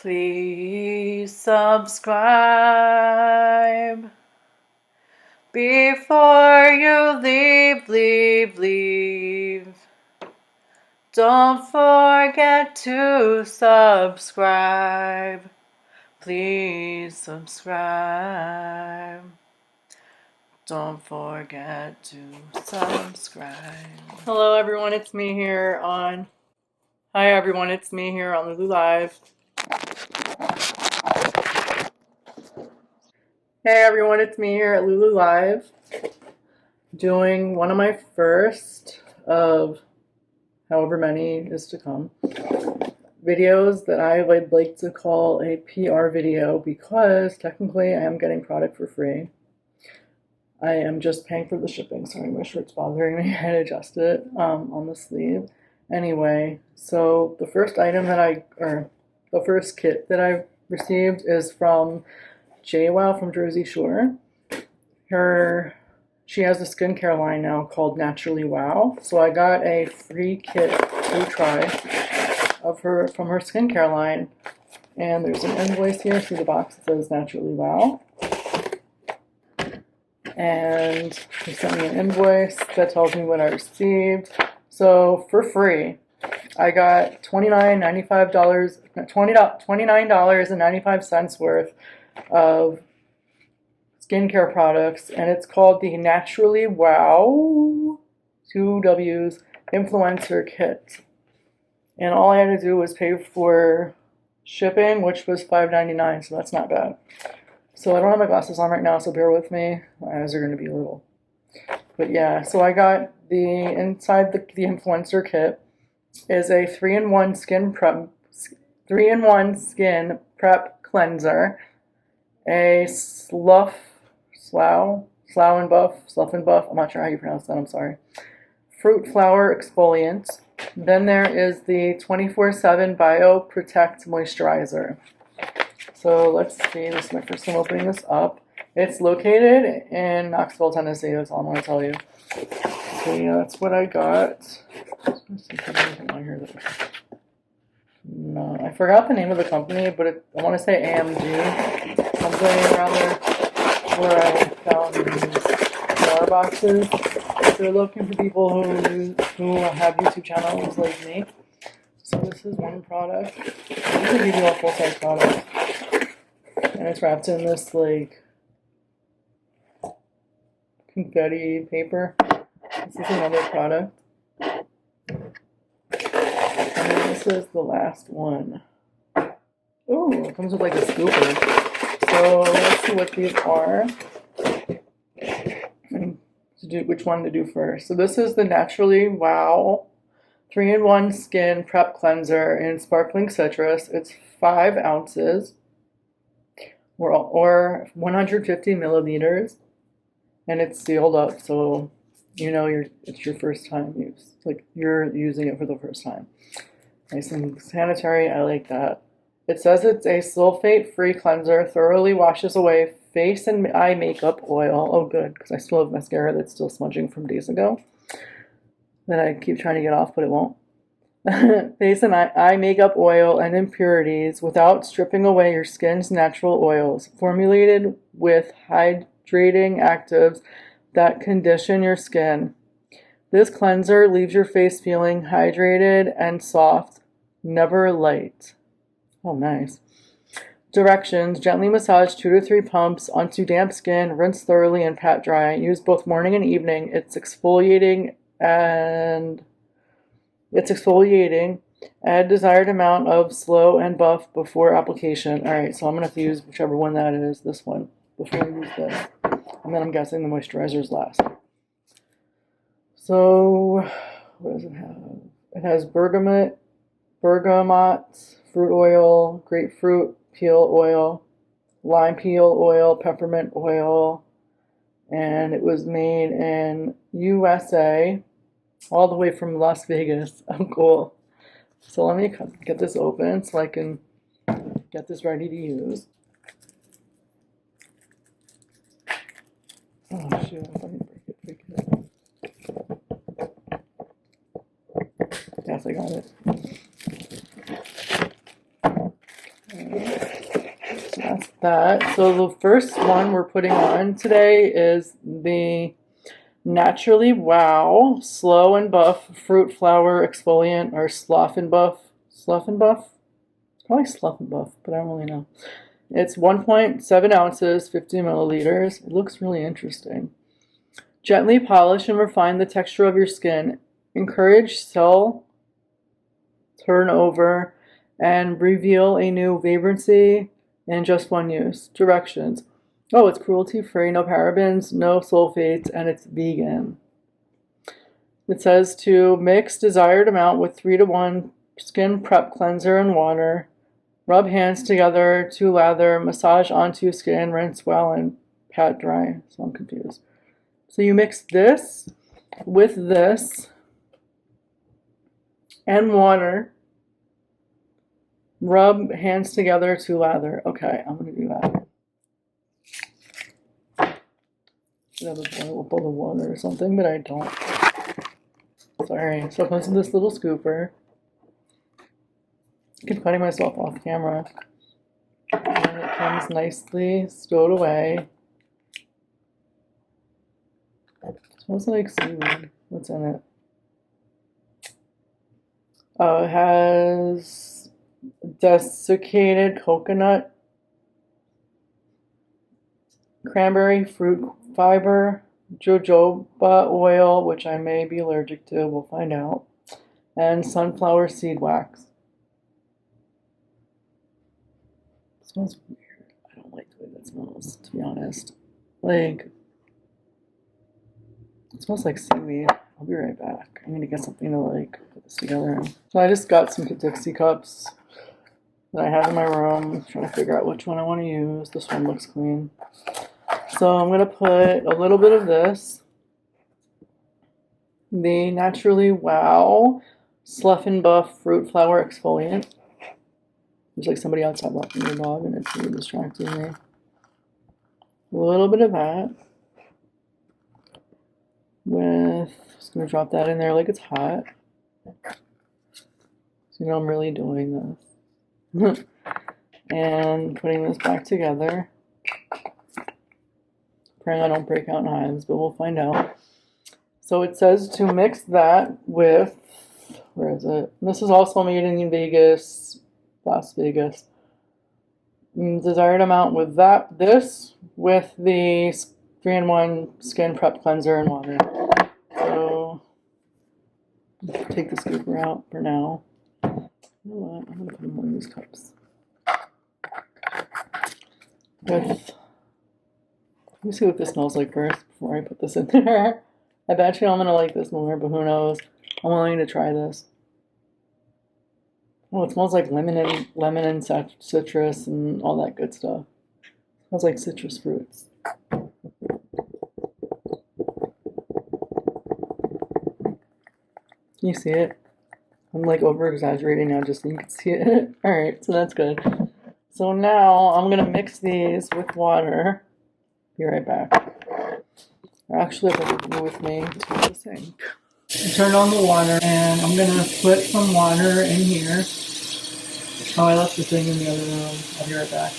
Please subscribe before you leave. Don't forget to subscribe. Please subscribe. Don't forget to subscribe. Hello everyone, it's me here on... Hi everyone, it's me here on Lulu Live. Hey everyone, it's me here at Lulu Live, doing one of my first of however many is to come videos that I would like to call a PR video, because technically I am getting product for free. I am just paying for the shipping. Sorry, my shirt's bothering me. I had to adjust it on the sleeve. Anyway, so the first item that the first kit that I received is from Woww from Jersey Shore. She has a skincare line now called Naturally Wow. So I got a free kit to try of her from her skincare line. And there's an invoice here. See the box that says Naturally Wow. And she sent me an invoice that tells me what I received. So for free, I got $29.95 worth of skincare products, and it's called the Naturally Wow 2W's Influencer Kit. And all I had to do was pay for shipping, which was $5.99, so that's not bad. So I don't have my glasses on right now, so bear with me. My eyes are going to be a little. But yeah, so I got inside the Influencer Kit is a 3-in-1 skin prep cleanser, a slough and buff, I'm not sure how you pronounce that, I'm sorry, fruit flower exfoliant. Then there is the 24/7 Bio Protect Moisturizer. So let's see, this is my first time opening this up. It's located in Knoxville, Tennessee, that's all I'm going to tell you. So yeah, that's what I got. No, I forgot the name of the company, but I want to say AMG, something around there, where I found these PR boxes. If they're looking for people who have YouTube channels like me. So this is one product. I'm going to give you a full-size product. And it's wrapped in this, like, confetti paper. This is another product. And this is the last one. Ooh, it comes with like a scooper. So let's see what these are. And which one to do first. So this is the Naturally Wow 3-in-1 Skin Prep Cleanser in Sparkling Citrus. It's 5 ounces. Or 150 milliliters, and it's sealed up, so you know it's your first time use. Like you're using it for the first time. Nice and sanitary. I like that. It says it's a sulfate-free cleanser, thoroughly washes away face and eye makeup oil. Oh, good, because I still have mascara that's still smudging from days ago that I keep trying to get off, but it won't. Face and eye makeup oil and impurities without stripping away your skin's natural oils. Formulated with hydrating actives that condition your skin. This cleanser leaves your face feeling hydrated and soft, never light. Oh, nice. Directions: gently massage 2 to 3 pumps onto damp skin, rinse thoroughly and pat dry. Use both morning and evening. It's exfoliating. Add desired amount of slow and buff before application. Alright, so I'm going to have to use whichever one that is, this one, before I use this. And then I'm guessing the moisturizer's last. So, what does it have? It has bergamot, fruit oil, grapefruit peel oil, lime peel oil, peppermint oil, and it was made in USA, all the way from Las Vegas. Oh, cool. So let me get this open so I can get this ready to use. Oh, shoot. Let me break it. Yes, I got it. that. So the first one we're putting on today is the Naturally Wow Slow and Buff Fruit Flower Exfoliant, or Slough and Buff. Slough and Buff? It's probably Slough and Buff, but I don't really know. It's 1.7 ounces, 50 milliliters. It looks really interesting. Gently polish and refine the texture of your skin. Encourage cell turnover and reveal a new vibrancy in just one use. Directions. Oh, it's cruelty-free, no parabens, no sulfates, and it's vegan. It says to mix desired amount with 3:1 skin prep cleanser and water. Rub hands together to lather, massage onto skin, rinse well, and pat dry. So I'm confused. So you mix this with this and water. Rub hands together to lather. Okay, I'm going to do that. I have a bowl of water or something, but I don't. Sorry. So it comes in this little scooper. I keep cutting myself off camera. And it comes nicely stowed away. It smells like seaweed. What's in it? Oh, it has desiccated coconut, cranberry fruit fiber, jojoba oil, which I may be allergic to, we'll find out, and sunflower seed wax. It smells weird. I don't like the way that smells, to be honest. Like, it smells like seaweed. I'll be right back. I need to get something to like put this together in. So I just got some Dixie cups that I have in my room. I'm trying to figure out which one I want to use. This one looks clean. So I'm going to put a little bit of this, the Naturally Wow Slough and Buff Fruit Flower Exfoliant. There's like somebody outside walking their dog and it's really distracting me. A little bit of that. Just going to drop that in there like it's hot. So you know I'm really doing this. And putting this back together. Praying I don't break out in hives, but we'll find out. So it says to mix that with, where is it? This is also made in Vegas, Las Vegas. Desired amount with this with the 3-in-1 skin prep cleanser and water. So take the scooper out for now. You know what? I'm gonna put in one of these cups. Let me see what this smells like first before I put this in there. I bet you I'm gonna like this more, but who knows? I'm willing to try this. Oh, it smells like lemon and citrus and all that good stuff. It smells like citrus fruits. Can you see it? I'm like over exaggerating now just so you can see it. Alright, so that's good. So now I'm gonna mix these with water. Be right back. Or actually, I have to with me to the sink. I turned on the water and I'm gonna put some water in here. Oh, I left the thing in the other room. I'll be right back.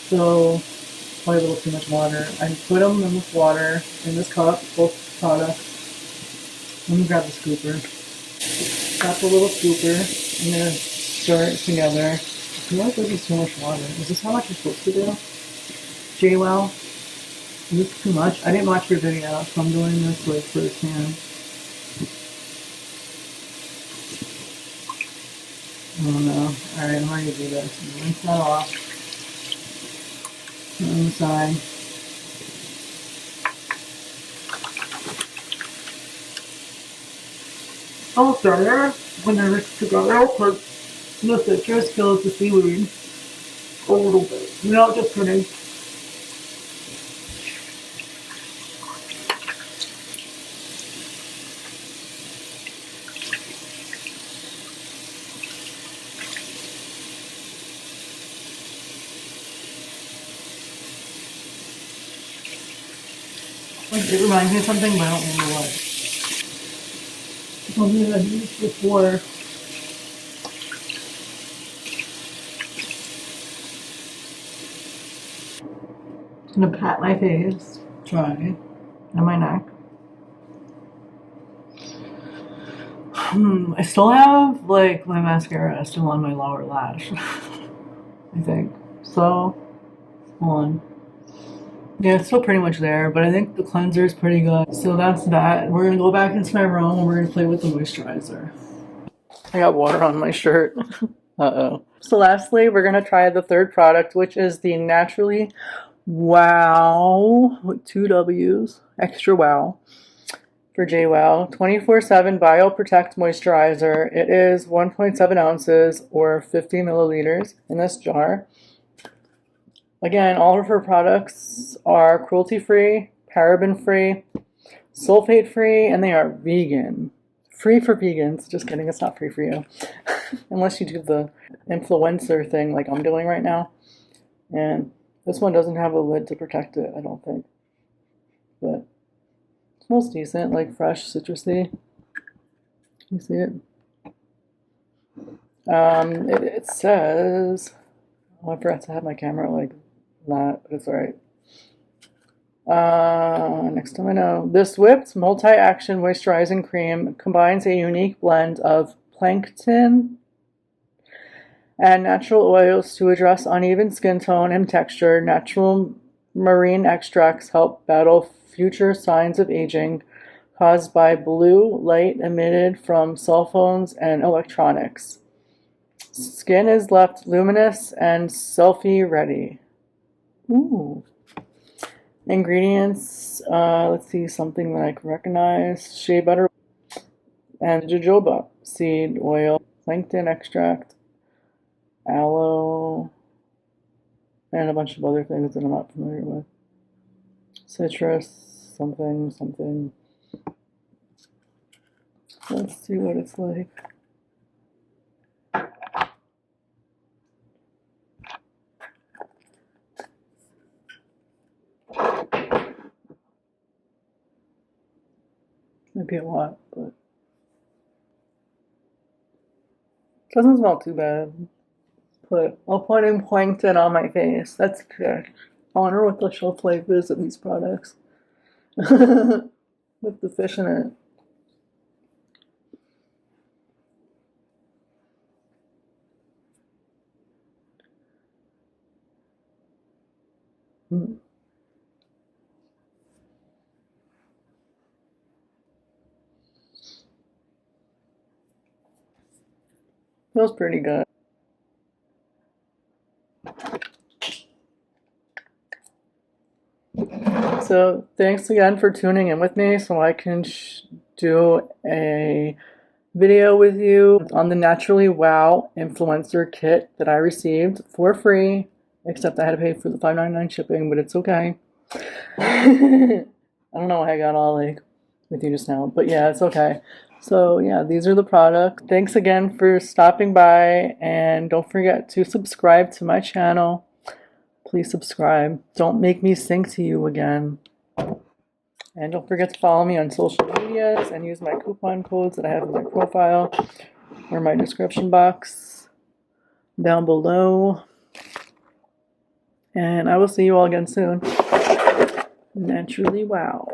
So, probably a little too much water. I put them in this water, in this cup, both products. Let me grab the scooper. Got the little scooper. I'm gonna stir it together. I feel like this is too much water. Is this how much you're supposed to do? JWoww? Is this too much? I didn't watch your video, so I'm doing this like firsthand. I don't know. Alright, I'm ready to do this. Rinse that off. Put it on the side. I'll start there when they're mixed together because the citrus kills the seaweed a little bit. You know, just kidding. It reminds me of something, but I don't remember what. Something I've used before. I'm gonna pat my face, dry, and my neck. I still have like my mascara still on my lower lash. I think. So, hold on. Yeah, it's still pretty much there, but I think the cleanser is pretty good. So that's that. We're gonna go back into my room and we're gonna play with the moisturizer. I got water on my shirt. Uh-oh. So lastly, we're gonna try the third product, which is the Naturally Wow, with two W's, extra wow, for JWoww, 24/7 BioProtect Moisturizer. It is 1.7 ounces or 50 milliliters in this jar. Again, all of her products are cruelty-free, paraben-free, sulfate-free, and they are vegan. Free for vegans. Just kidding, it's not free for you. Unless you do the influencer thing like I'm doing right now. And this one doesn't have a lid to protect it, I don't think. But it smells decent, like fresh, citrusy. You see it? It says... Oh, I forgot to have my camera like that, but it's alright. Next time I know. This whipped multi-action moisturizing cream combines a unique blend of plankton and natural oils to address uneven skin tone and texture. Natural marine extracts help battle future signs of aging caused by blue light emitted from cell phones and electronics. Skin is left luminous and selfie ready. Ooh. Ingredients, let's see, something that I can recognize. Shea butter and jojoba seed oil, plankton extract, aloe, and a bunch of other things that I'm not familiar with. Citrus, something. Let's see what it's like. Might be a lot, but it doesn't smell too bad. I'll put in plankton on my face. That's good. I wonder what the shelf life is of these products. With the fish in it. Mm. Feels pretty good. So thanks again for tuning in with me so I can do a video with you on the Naturally Wow Influencer Kit that I received for free, except I had to pay for the $5.99 shipping, but it's okay. I don't know why I got all like with you just now, but yeah, it's okay. So yeah, these are the products. Thanks again for stopping by, and don't forget to subscribe to my channel. Please subscribe. Don't make me sing to you again. And don't forget to follow me on social medias and use my coupon codes that I have in my profile or my description box down below. And I will see you all again soon. Naturally Wow.